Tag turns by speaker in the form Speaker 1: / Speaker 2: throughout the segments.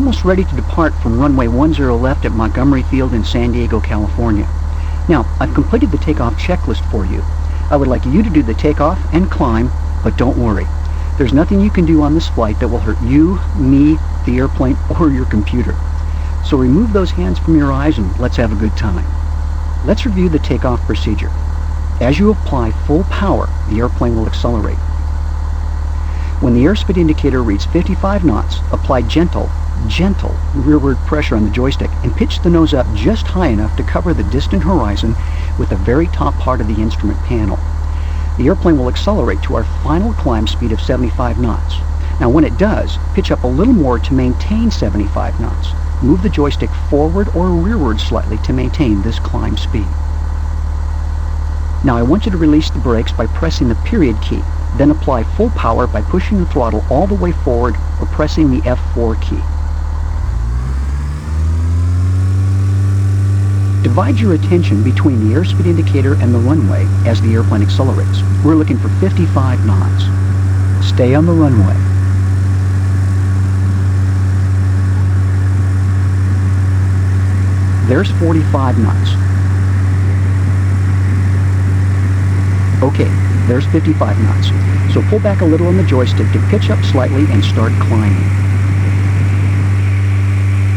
Speaker 1: almost ready to depart from runway 10 left at Montgomery Field in San Diego, California. Now, I've completed the takeoff checklist for you. I would like you to do the takeoff and climb, but don't worry. There's nothing you can do on this flight that will hurt you, me, the airplane, or your computer. So remove those hands from your eyes and let's have a good time. Let's review the takeoff procedure. As you apply full power, the airplane will accelerate. When the airspeed indicator reads 55 knots, apply gentle rearward pressure on the joystick and pitch the nose up just high enough to cover the distant horizon with the very top part of the instrument panel. The airplane will accelerate to our final climb speed of 75 knots. Now when it does, pitch up a little more to maintain 75 knots. Move the joystick forward or rearward slightly to maintain this climb speed. Now I want you to release the brakes by pressing the period key. Then apply full power by pushing the throttle all the way forward or pressing the F4 key. Divide your attention between the airspeed indicator and the runway as the airplane accelerates. We're looking for 55 knots. Stay on the runway. There's 45 knots. Okay, there's 55 knots. So pull back a little on the joystick to pitch up slightly and start climbing.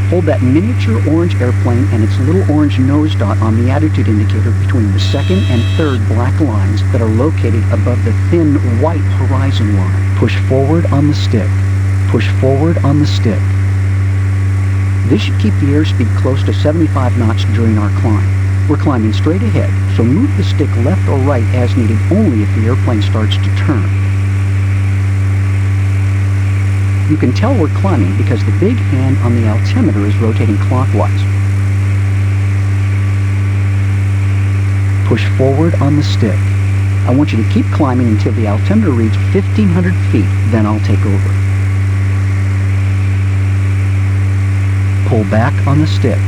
Speaker 1: Hold that miniature orange airplane and its little orange nose dot on the attitude indicator between the second and third black lines that are located above the thin white horizon line. Push forward on the stick. Push forward on the stick. This should keep the airspeed close to 75 knots during our climb. We're climbing straight ahead, so move the stick left or right as needed only if the airplane starts to turn. You can tell we're climbing because the big hand on the altimeter is rotating clockwise. Push forward on the stick. I want you to keep climbing until the altimeter reads 1,500 feet, then I'll take over. Pull back on the stick.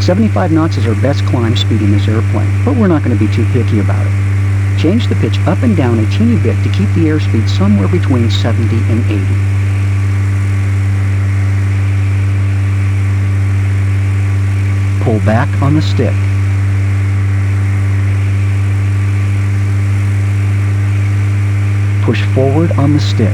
Speaker 1: 75 knots is our best climb speed in this airplane, but we're not going to be too picky about it. Change the pitch up and down a teeny bit to keep the airspeed somewhere between 70 and 80. Pull back on the stick. Push forward on the stick.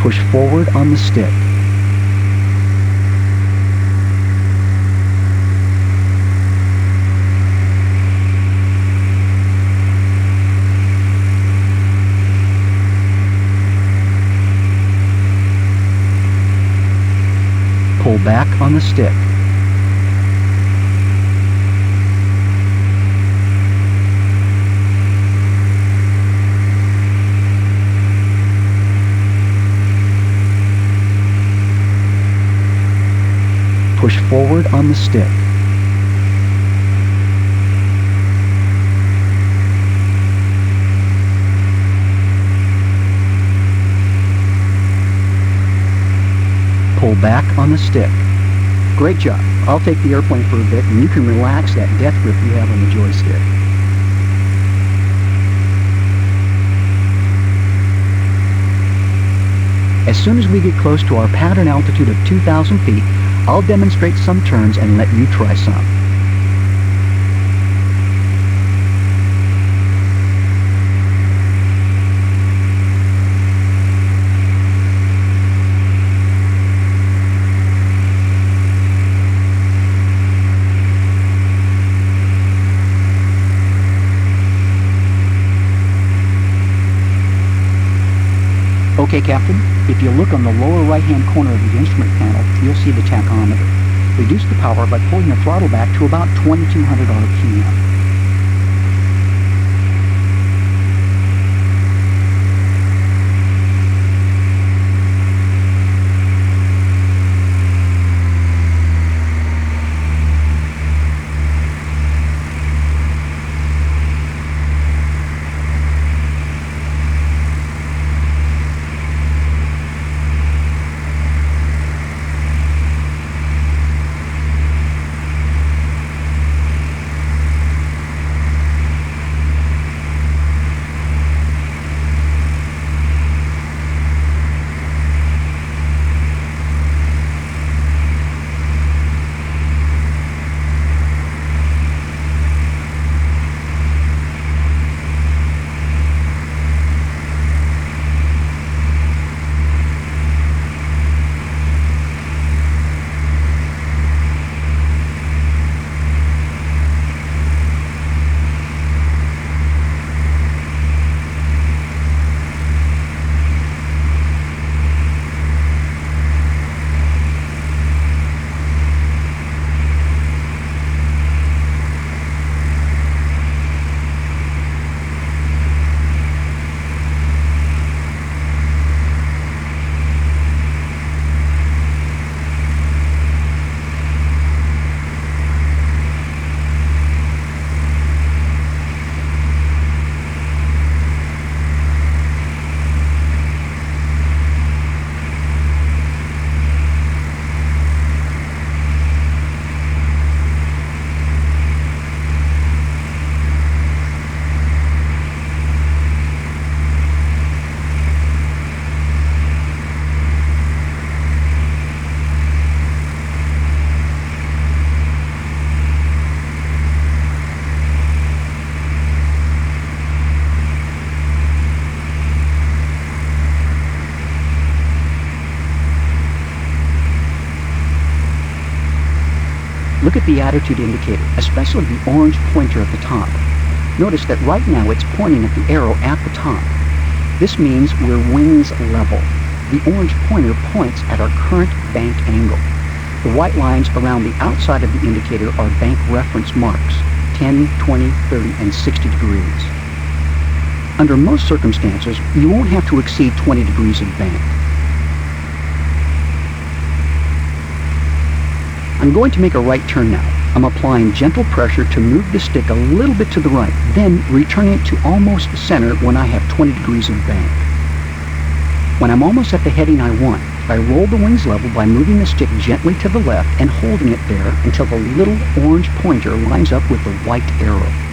Speaker 1: Push forward on the stick. Pull back on the stick. Push forward on the stick. Pull back on the stick. Great job. I'll take the airplane for a bit and you can relax that death grip you have on the joystick. As soon as we get close to our pattern altitude of 2,000 feet, I'll demonstrate some turns and let you try some. Okay, Captain, if you look on the lower right-hand corner of the instrument panel, you'll see the tachometer. Reduce the power by pulling the throttle back to about 2,200 RPM. Look at the attitude indicator, especially the orange pointer at the top. Notice that right now it's pointing at the arrow at the top. This means we're wings level. The orange pointer points at our current bank angle. The white lines around the outside of the indicator are bank reference marks, 10, 20, 30, and 60 degrees. Under most circumstances, you won't have to exceed 20 degrees of bank. I'm going to make a right turn now. I'm applying gentle pressure to move the stick a little bit to the right, then returning it to almost center when I have 20 degrees of bank. When I'm almost at the heading I want, I roll the wings level by moving the stick gently to the left and holding it there until the little orange pointer lines up with the white arrow.